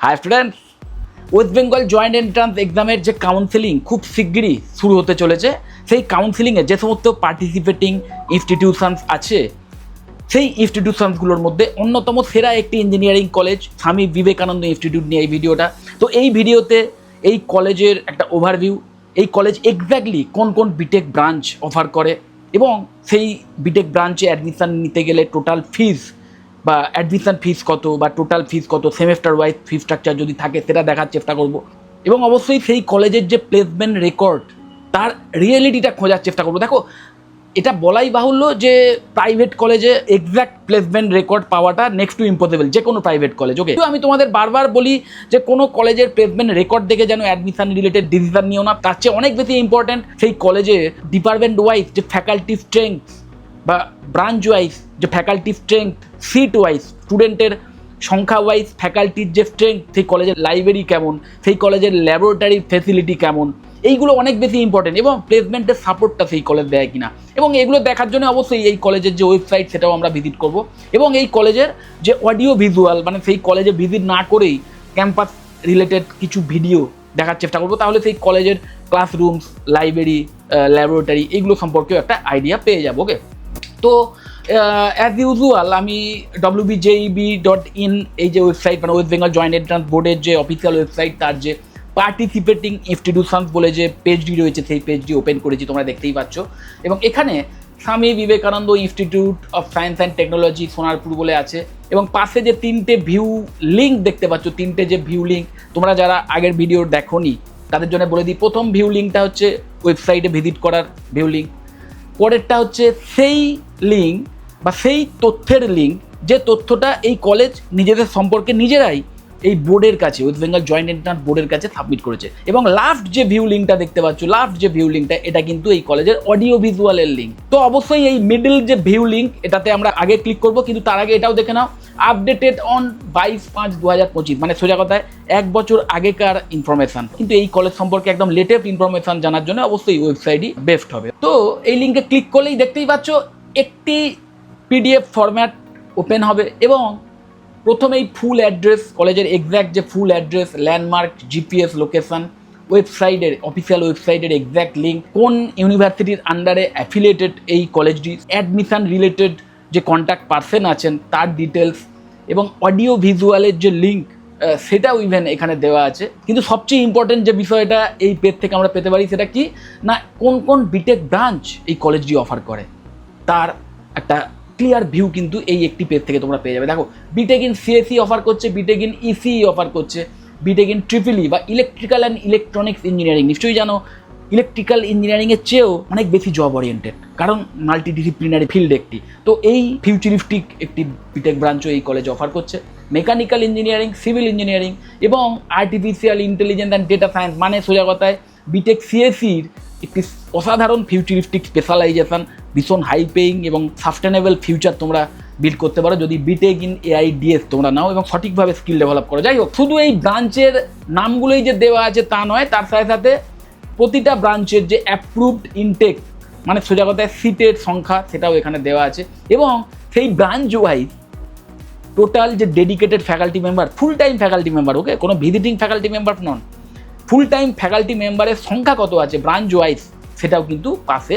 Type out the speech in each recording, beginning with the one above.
High students, West Bengal joint entrance এক্সামের যে counselling খুব শিগগিরই শুরু হতে চলেছে। সেই কাউন্সেলিংয়ে যে সমস্ত পার্টিসিপেটিং ইনস্টিটিউশনস আছে, সেই ইনস্টিটিউশনসগুলোর মধ্যে অন্যতম সেরা একটি engineering college Swami Vivekananda institute নিয়ে এই ভিডিওটা। তো এই ভিডিওতে এই কলেজের একটা ওভারভিউ, এই কলেজ এক্স্যাক্টলি কোন কোন বিটেক ব্রাঞ্চ অফার করে এবং সেই বিটেক ব্রাঞ্চে অ্যাডমিশান নিতে গেলে টোটাল ফিস বা অ্যাডমিশান ফিস কত বা টোটাল ফিস কত, সেমেস্টার ওয়াইজ ফি স্ট্রাকচার যদি থাকে সেটা দেখার চেষ্টা করব এবং অবশ্যই সেই কলেজের যে প্লেসমেন্ট রেকর্ড তার রিয়েলিটিটা খোঁজার চেষ্টা করবো। দেখো, এটা বলাই বাহুল্য যে প্রাইভেট কলেজে এক্স্যাক্ট প্লেসমেন্ট রেকর্ড পাওয়াটা নেক্সট টু ইম্পসিবল, যে কোনো প্রাইভেট কলেজ। ওকে, আমি তোমাদের বারবার বলি যে কোনো কলেজের প্লেসমেন্ট রেকর্ড দেখে যেন অ্যাডমিশন রিলেটেড ডিসিশন নিও না। তার চেয়ে অনেক বেশি ইম্পর্ট্যান্ট সেই কলেজে ডিপার্টমেন্ট ওয়াইজ যে ফ্যাকাল্টি স্ট্রেংথ বা ব্রাঞ্চ ওয়াইজ যে ফ্যাকাল্টি স্ট্রেংথ, সিট ওয়াইজ স্টুডেন্টের সংখ্যা ওয়াইজ ফ্যাকাল্টির যে স্ট্রেংথ, সেই কলেজের লাইব্রেরি কেমন, সেই কলেজের ল্যাবরেটরি ফেসিলিটি কেমন, এইগুলো অনেক বেশি ইম্পর্টেন্ট এবং প্লেসমেন্টের সাপোর্টটা সেই কলেজ দেয় কিনা, এবং এগুলো দেখার জন্য অবশ্যই এই কলেজের যে ওয়েবসাইট সেটাও আমরা ভিজিট করব এবং এই কলেজের যে অডিও ভিজুয়াল, মানে সেই কলেজে ভিজিট না করেই ক্যাম্পাস রিলেটেড কিছু ভিডিও দেখার চেষ্টা করবো, তাহলে সেই কলেজের ক্লাসরুমস, লাইব্রেরি, ল্যাবরেটরি এইগুলো সম্পর্কেও একটা আইডিয়া পেয়ে যাবো। ওকে, তো অ্যাজ ইউজুয়াল আমি wbjeb.in এই যে ওয়েবসাইট, মানে ওয়েস্ট বেঙ্গল জয়েন্ট এন্ট্রান্স বোর্ডের যে অফিসিয়াল ওয়েবসাইট, তার যে পার্টিসিপেটিং ইনস্টিটিউশনস বলে যে পেজটি রয়েছে সেই পেজটি ওপেন করেছি, তোমরা দেখতেই পাচ্ছ। এবং এখানে Swami Vivekananda institute of science and technology Sonarpur বলে আছে এবং পাশে যে তিনটে ভিউ লিঙ্ক দেখতে পাচ্ছ, তিনটে যে ভিউ লিঙ্ক, তোমরা যারা আগের ভিডিও দেখোনি তাদের জন্য বলে দিই, প্রথম ভিউ লিঙ্কটা হচ্ছে ওয়েবসাইটে ভিজিট করার ভিউ লিঙ্ক, পরেরটা হচ্ছে সেই লিঙ্ক বা সেই তথ্যের লিঙ্ক যে তথ্যটা এই কলেজ নিজেদের সম্পর্কে নিজেরাই এই বোর্ডের কাছে, ওয়েস্ট বেঙ্গল জয়েন্ট এন্ট্রান্স বোর্ডের কাছে সাবমিট করেছে। এবং লাস্ট যে ভিউ লিঙ্কটা দেখতে পাচ্ছ, লাস্ট যে ভিউ লিঙ্কটা, এটা কিন্তু এই কলেজের অডিও ভিজুয়ালের লিঙ্ক। তো অবশ্যই এই মিডল যে ভিউ লিঙ্ক, এটাতে আমরা আগে ক্লিক করব, কিন্তু তার আগে এটাও দেখে নাও আপডেটেড অন 22/5/2025, মানে সোজা কথায় 1 বছর আগেকার ইনফরমেশন। কিন্তু এই কলেজ সম্পর্কে একদম লেটেস্ট ইনফরমেশন জানার জন্য অবশ্যই ওয়েবসাইটই বেস্ট হবে। তো এই লিঙ্কে ক্লিক করলেই দেখতেই পাচ্ছ একটি পিডিএফ ফরম্যাট ওপেন হবে এবং প্রথমেই ফুল অ্যাড্রেস, কলেজের এক্স্যাক্ট যে full address, landmark, GPS location, ওয়েবসাইটের অফিসিয়াল ওয়েবসাইটের এক্স্যাক্ট লিঙ্ক, কোন ইউনিভার্সিটির আন্ডারে অ্যাফিলিয়েটেড এই কলেজটি, অ্যাডমিশন রিলেটেড যে কন্ট্যাক্ট পারসন আছেন তার ডিটেলস এবং অডিও ভিজুয়ালের যে লিঙ্ক সেটাও ইভেন এখানে দেওয়া আছে। কিন্তু সবচেয়ে ইম্পর্টেন্ট যে বিষয়টা এই পেজ থেকে আমরা পেতে পারি সেটা কি না, কোন কোন বিটেক ব্রাঞ্চ এই কলেজটি অফার করে তার একটা ক্লিয়ার ভিউ কিন্তু এই একটি পেজ থেকে তোমরা পেয়ে যাবে। দেখো, বিটেক ইন সিএসি অফার করছে, বিটেক ইন ইসিই অফার করছে, বিটেক ইন ট্রিপল ই বা ইলেকট্রিক্যাল অ্যান্ড ইলেকট্রনিক্স ইঞ্জিনিয়ারিং, নিশ্চয়ই জানো ইলেকট্রিক্যাল ইঞ্জিনিয়ারিংয়ের চেয়েও অনেক বেশি জব ওরিয়েন্টেড, কারণ মাল্টিডিসিপ্লিনারি ফিল্ড একটি। তো এই ফিউচারিস্টিক একটি বিটেক ব্রাঞ্চও এই কলেজ অফার করছে। মেকানিক্যাল ইঞ্জিনিয়ারিং, সিভিল ইঞ্জিনিয়ারিং এবং artificial intelligence and data science, মানে সোজা কথায় বিটেক সিএসির একটি অসাধারণ ফিউচারিস্টিক স্পেশালাইজেশন, ভীষণ হাই পেইং এবং সাস্টেনেবল ফিউচার তোমরা বিল্ড করতে পারো যদি বিটেক ইন এআইডিএস তোমরা নাও এবং সঠিকভাবে স্কিল ডেভেলপ করো। যাই হোক, শুধু এই ব্রাঞ্চের নামগুলোই যে দেওয়া আছে তা নয়, তার সাথে সাথে প্রতিটা ব্রাঞ্চের যে অ্যাপ্রুভড ইনটেক, মানে সোজা কথায় সিটের সংখ্যা, সেটাও এখানে দেওয়া আছে এবং সেই ব্রাঞ্চ ওয়াইজ টোটাল যে dedicated faculty member, full time faculty member, okay, কোনো ভিজিটিং ফ্যাকাল্টি মেম্বার নন, ফুল টাইম ফ্যাকাল্টি মেম্বারের সংখ্যা কত আছে ব্রাঞ্চ ওয়াইজ সেটাও কিন্তু পাশে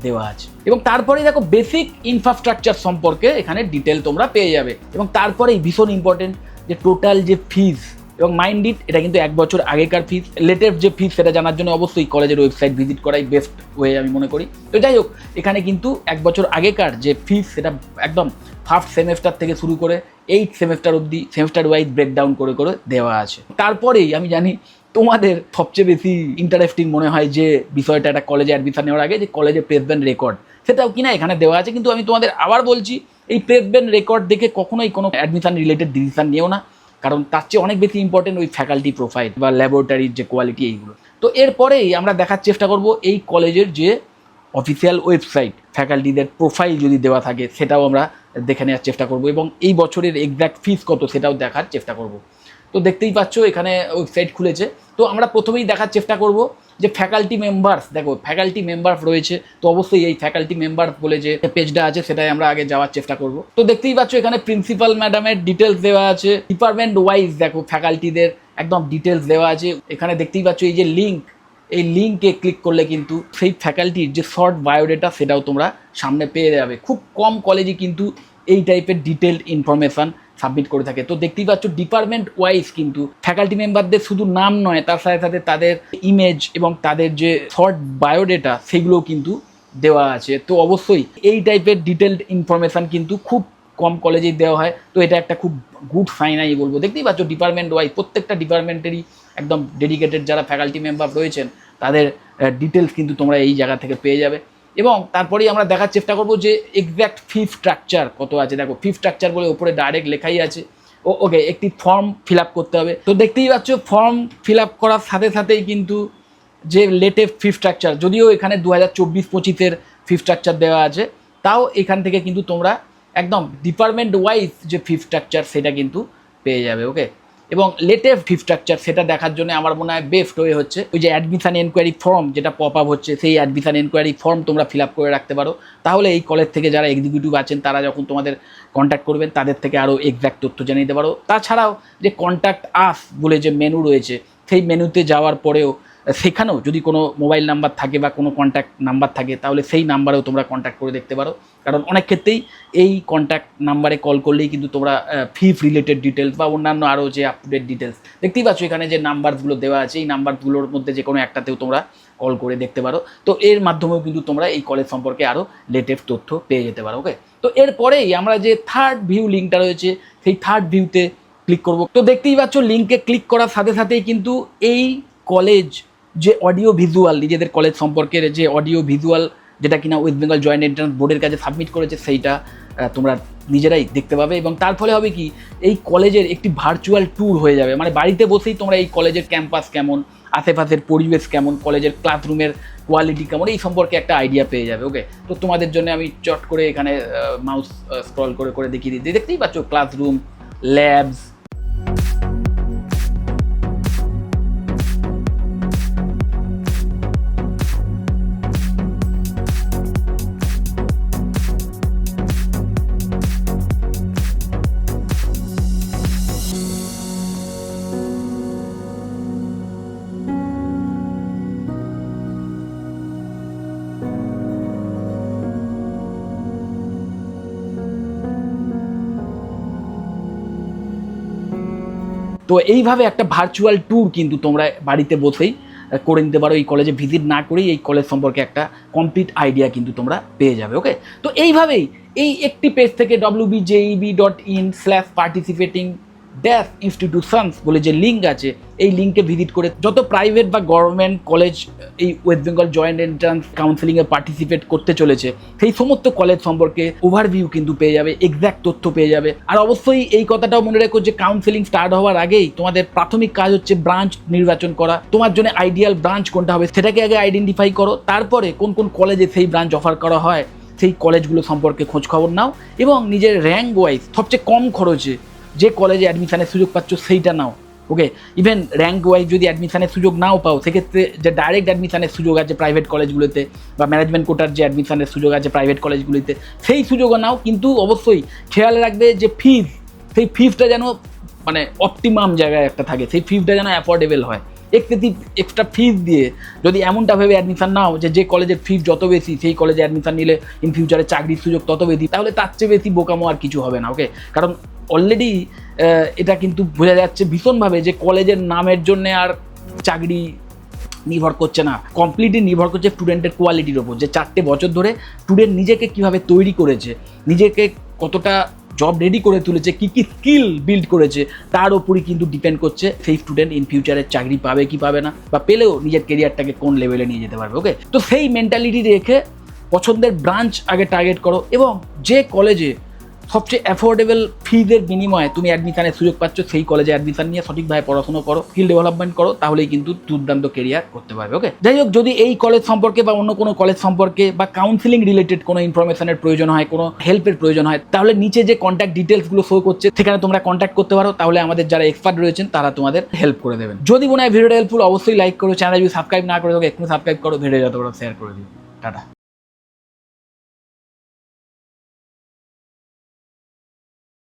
দেওয়া আছে। এবং তারপরেই দেখো বেসিক ইনফ্রাস্ট্রাকচার সম্পর্কে এখানে ডিটেল তোমরা পেয়ে যাবে এবং তারপরেই ভীষণ ইম্পর্টেন্ট যে টোটাল যে ফিজ, এবং মাইন্ড ইট এটা কিন্তু 1 বছর আগেকার ফিজ, লেটেস্ট যে ফিজ সেটা জানার জন্য অবশ্যই কলেজের ওয়েবসাইট ভিজিট করাই বেস্ট ওয়ে আমি মনে করি। তো যাই হোক, এখানে কিন্তু 1 বছর আগেকার যে ফিজ সেটা একদম ফার্স্ট সেমেস্টার থেকে শুরু করে 8 সেমেস্টার অবধি সেমেস্টার ওয়াইজ ব্রেকডাউন করে করে দেওয়া আছে। তারপরেই আমি জানি তোমাদের সবচেয়ে বেশি ইন্টারেস্টিং মনে হয় যে বিষয়টা একটা কলেজে অ্যাডমিশন নেওয়ার আগে যে কলেজে প্লেসমেন্ট রেকর্ড, সেটাও কিনা এখানে দেওয়া আছে। কিন্তু আমি তোমাদের আবার বলছি, এই প্লেসমেন্ট রেকর্ড দেখে কখনোই কোনো অ্যাডমিশন রিলেটেড ডিসিশন নিও না, কারণ তার চেয়ে অনেক বেশি ইম্পর্টেন্ট ওই ফ্যাকাল্টি প্রোফাইল বা ল্যাবরেটরির যে কোয়ালিটি, এইগুলো। তো এরপরেই আমরা দেখার চেষ্টা করব এই কলেজের যে অফিসিয়াল ওয়েবসাইট, ফ্যাকাল্টিদের প্রোফাইল যদি দেওয়া থাকে সেটাও আমরা দেখে নেওয়ার চেষ্টা করব এবং এই বছরের এক্স্যাক্ট ফিস কত সেটাও দেখার চেষ্টা করব। তো দেখতেই পাচ্ছ এখানে ওয়েবসাইট খুলেছে। তো আমরা প্রথমেই দেখার চেষ্টা করব যে ফ্যাকাল্টি মেম্বার্স, দেখো ফ্যাকাল্টি মেম্বার রয়েছে, তো অবশ্যই এই ফ্যাকাল্টি মেম্বার বলে যে পেজটা আছে সেটাই আমরা আগে যাওয়ার চেষ্টা করব। তো দেখতেই পাচ্ছ এখানে প্রিন্সিপাল ম্যাডামের ডিটেলস দেওয়া আছে, ডিপার্টমেন্ট ওয়াইজ দেখো ফ্যাকাল্টিদের একদম ডিটেলস দেওয়া আছে। এখানে দেখতেই পাচ্ছ এই যে লিঙ্ক, এই লিঙ্কে ক্লিক করলে কিন্তু সেই ফ্যাকাল্টির যে শর্ট বায়োডেটা সেটাও তোমরা সামনে পেয়ে যাবে। খুব কম কলেজে কিন্তু এই টাইপের ডিটেলড ইনফরমেশান সাবমিট করে থাকে। তো দেখতেই পাচ্ছ ডিপার্টমেন্ট ওয়াইজ কিন্তু ফ্যাকাল্টি মেম্বারদের শুধু নাম নয়, তার সাথে সাথে তাদের ইমেজ এবং তাদের যে শর্ট বায়োডেটা সেগুলোও কিন্তু দেওয়া আছে। তো অবশ্যই এই টাইপের ডিটেলড ইনফরমেশান কিন্তু খুব কম কলেজেই দেওয়া হয়, তো এটা একটা খুব গুড সাইন আমি বলবো। দেখতেই পাচ্ছ ডিপার্টমেন্ট ওয়াইজ প্রত্যেকটা ডিপার্টমেন্টেরই একদম ডেডিকেটেড যারা ফ্যাকাল্টি মেম্বার রয়েছেন তাদের ডিটেলস কিন্তু তোমরা এই জায়গা থেকে পেয়ে যাবে। এবং তারপরেই আমরা দেখার চেষ্টা করবো যে এক্স্যাক্ট ফি স্ট্রাকচার কত আছে। দেখো ফি স্ট্রাকচার বলে উপরে ডাইরেক্ট লেখাই আছে। ওকে, একটি ফর্ম ফিল আপ করতে হবে। তো দেখতেই পাচ্ছ ফর্ম ফিল আপ করার সাথে সাথেই কিন্তু যে লেটেস্ট ফি স্ট্রাকচার, যদিও এখানে 2024-25-এর ফি স্ট্রাকচার দেওয়া আছে, তাও এখান থেকে কিন্তু তোমরা একদম ডিপার্টমেন্ট ওয়াইজ যে ফি স্ট্রাকচার সেটা কিন্তু পেয়ে যাবে। ওকে, এবং লেটেস্ট ফি স্ট্রাকচার সেটা দেখার জন্য আমার মনে হয় বেস্ট ওয়ে হচ্ছে ওই যে অ্যাডমিশন এনকোয়ারি ফর্ম যেটা পপ আপ হচ্ছে, সেই অ্যাডমিশন এনকোয়ারি ফর্ম তোমরা ফিল আপ করে রাখতে পারো। তাহলে এই কলেজ থেকে যারা এক্সিকিউটিভ আছেন তারা যখন তোমাদের কন্ট্যাক্ট করবেন তাদের থেকে আরও এক্স্যাক্ট তথ্য জেনে নিতে পারো। তাছাড়াও যে কন্ট্যাক্ট আস বলে যে মেনু রয়েছে, সেই মেনুতে যাওয়ার পরেও সেখানেও যদি কোনো মোবাইল নাম্বার থাকে বা কোনো কন্ট্যাক্ট নাম্বার থাকে তাহলে সেই নাম্বারেও তোমরা কন্ট্যাক্ট করে দেখতে পারো। কারণ অনেক ক্ষেত্রেই এই কন্ট্যাক্ট নাম্বারে কল করলেই কিন্তু তোমরা ফিস রিলেটেড ডিটেলস বা অন্যান্য আরও যে আপ টু ডেট ডিটেলস দেখতেই পাচ্ছ এখানে যে নাম্বারগুলো দেওয়া আছে, এই নাম্বারগুলোর মধ্যে যে কোনো একটাতেও তোমরা কল করে দেখতে পারো। তো এর মাধ্যমেও কিন্তু তোমরা এই কলেজ সম্পর্কে আরও লেটেস্ট তথ্য পেয়ে যেতে পারো। ওকে, তো এরপরেই আমরা যে থার্ড ভিউ লিঙ্কটা রয়েছে সেই থার্ড ভিউতে ক্লিক করব। তো দেখতেই পাচ্ছ লিঙ্কে ক্লিক করার সাথে সাথেই কিন্তু এই কলেজ যে অডিও ভিজুয়াল নিজেদের কলেজ সম্পর্কের যে অডিও ভিজুয়াল যেটা কিনা ওয়েস্ট বেঙ্গল জয়েন্ট এন্ট্রান্স বোর্ডের কাছে সাবমিট করেছে সেইটা তোমরা নিজেরাই দেখতে পাবে। এবং তার ফলে হবে কি, এই কলেজের একটি ভার্চুয়াল ট্যুর হয়ে যাবে। মানে বাড়িতে বসেই তোমরা এই কলেজের ক্যাম্পাস কেমন, আশেপাশের পরিবেশ কেমন, কলেজের ক্লাসরুমের কোয়ালিটি কেমন, এই সম্পর্কে একটা আইডিয়া পেয়ে যাবে। ওকে, তো তোমাদের জন্য আমি চট করে এখানে মাউস স্ক্রল করে করে দেখিয়ে দিই। দেখতেই পাচ্ছ ক্লাসরুম, ল্যাবস, তো এইভাবে একটা ভার্চুয়াল ট্যুর কিন্তু তোমরা বাড়িতে বসেই করে নিতে পারো। এই কলেজে ভিজিট না করেই এই কলেজ সম্পর্কে একটা কমপ্লিট আইডিয়া কিন্তু তোমরা পেয়ে যাবে। ওকে, তো এইভাবেই এই একটি পেজ থেকে www.in/participating-institutions বলে যে লিঙ্ক আছে, এই লিঙ্কে ভিজিট করে যত প্রাইভেট বা গভর্নমেন্ট কলেজ এই ওয়েস্ট বেঙ্গল জয়েন্ট এন্ট্রান্স কাউন্সিলিংয়ে পার্টিসিপেট করতে চলেছে সেই সমস্ত কলেজ সম্পর্কে ওভারভিউ কিন্তু পেয়ে যাবে, এক্স্যাক্ট তথ্য পেয়ে যাবে। আর অবশ্যই এই কথাটাও মনে রেখো যে কাউন্সিলিং স্টার্ট হওয়ার আগেই তোমাদের প্রাথমিক কাজ হচ্ছে ব্রাঞ্চ নির্বাচন করা। তোমার জন্য আইডিয়াল ব্রাঞ্চ কোনটা হবে সেটাকে আগে আইডেন্টিফাই করো, তারপরে কোন কোন কলেজে সেই ব্রাঞ্চ অফার করা হয় সেই কলেজগুলো সম্পর্কে খোঁজ খবর নাও এবং নিজের র্যাঙ্ক ওয়াইজ সবচেয়ে কম খরচে যে কলেজে অ্যাডমিশনের সুযোগ পাচ্ছ সেইটা নাও। ওকে, ইভেন র্যাঙ্ক ওয়াইজ যদি অ্যাডমিশনের সুযোগ নাও পাও সেক্ষেত্রে যে ডাইরেক্ট অ্যাডমিশনের সুযোগ আছে প্রাইভেট কলেজগুলোতে বা ম্যানেজমেন্ট কোটার যে অ্যাডমিশনের সুযোগ আছে প্রাইভেট কলেজগুলিতে সেই সুযোগও নাও। কিন্তু অবশ্যই খেয়াল রাখবে যে ফিজ, সেই ফিজটা যেন মানে অপটিমাম জায়গায় একটা থাকে, সেই ফিজটা যেন অ্যাফোর্ডেবল হয়। এক্সট্রা ফিজ দিয়ে যদি এমনটা ভেবে অ্যাডমিশন নাও যে কলেজের ফিজ যত বেশি সেই কলেজে অ্যাডমিশন নিলে ইন ফিউচারে চাকরির সুযোগ তত বেশি, তাহলে তার চেয়ে বেশি বোকামো আর কিছু হবে না। ওকে, কারণ অলরেডি এটা কিন্তু বোঝা যাচ্ছে ভীষণভাবে যে কলেজের নামের জন্য আর চাকরি নির্ভর করছে না, কমপ্লিটলি নির্ভর করছে স্টুডেন্টের কোয়ালিটির ওপর। যে 4টে বছর ধরে স্টুডেন্ট নিজেকে কীভাবে তৈরি করেছে, নিজেকে কতটা জব রেডি করে তুলেছে, কী কী স্কিল বিল্ড করেছে, তার ওপরই কিন্তু ডিপেন্ড করছে সেই স্টুডেন্ট ইন ফিউচারে চাকরি পাবে কি পাবে না, বা পেলেও নিজের কেরিয়ারটাকে কোন লেভেলে নিয়ে যেতে পারবে। ওকে, তো সেই মেন্টালিটি রেখে পছন্দের ব্রাঞ্চ আগে টার্গেট করো এবং যে কলেজে সবচেয়ে অ্যাফোর্ডেবল ফিজের বিনিময়ে তুমি অ্যাডমিশনের সুযোগ পাচ্ছ, সেই কলেজে অ্যাডমিশন নিয়ে সঠিকভাবে পড়াশোনা করো, স্কিল ডেভেলপমেন্ট করো, তাহলেই কিন্তু দুর্দান্ত কেরিয়ার করতে পারবে। ওকে, যাই হোক, যদি এই কলেজ সম্পর্কে বা অন্য কোনো কলেজ সম্পর্কে বা কাউন্সিলিং রিলেটেড কোনো ইনফরমেশনের প্রয়োজন হয়, কোনো হেল্পের প্রয়োজন হয়, তাহলে নিচে যে কন্ট্যাক্ট ডিটেলসগুলো শো করছে সেখানে তোমরা কন্ট্যাক্ট করতে পারো। তাহলে আমাদের যারা এক্সপার্ট রয়েছেন তারা তোমাদের হেল্প করে দেবেন। যদি মনে হয় ভিডিওটা হেল্পফুল, অবশ্যই লাইক করো। চ্যানেল যদি সাবস্ক্রাইব না করে থাকো এক্ষুনি সাবস্ক্রাইব করো, ভিডিও যত বড় শেয়ার করে দিও। টাটা।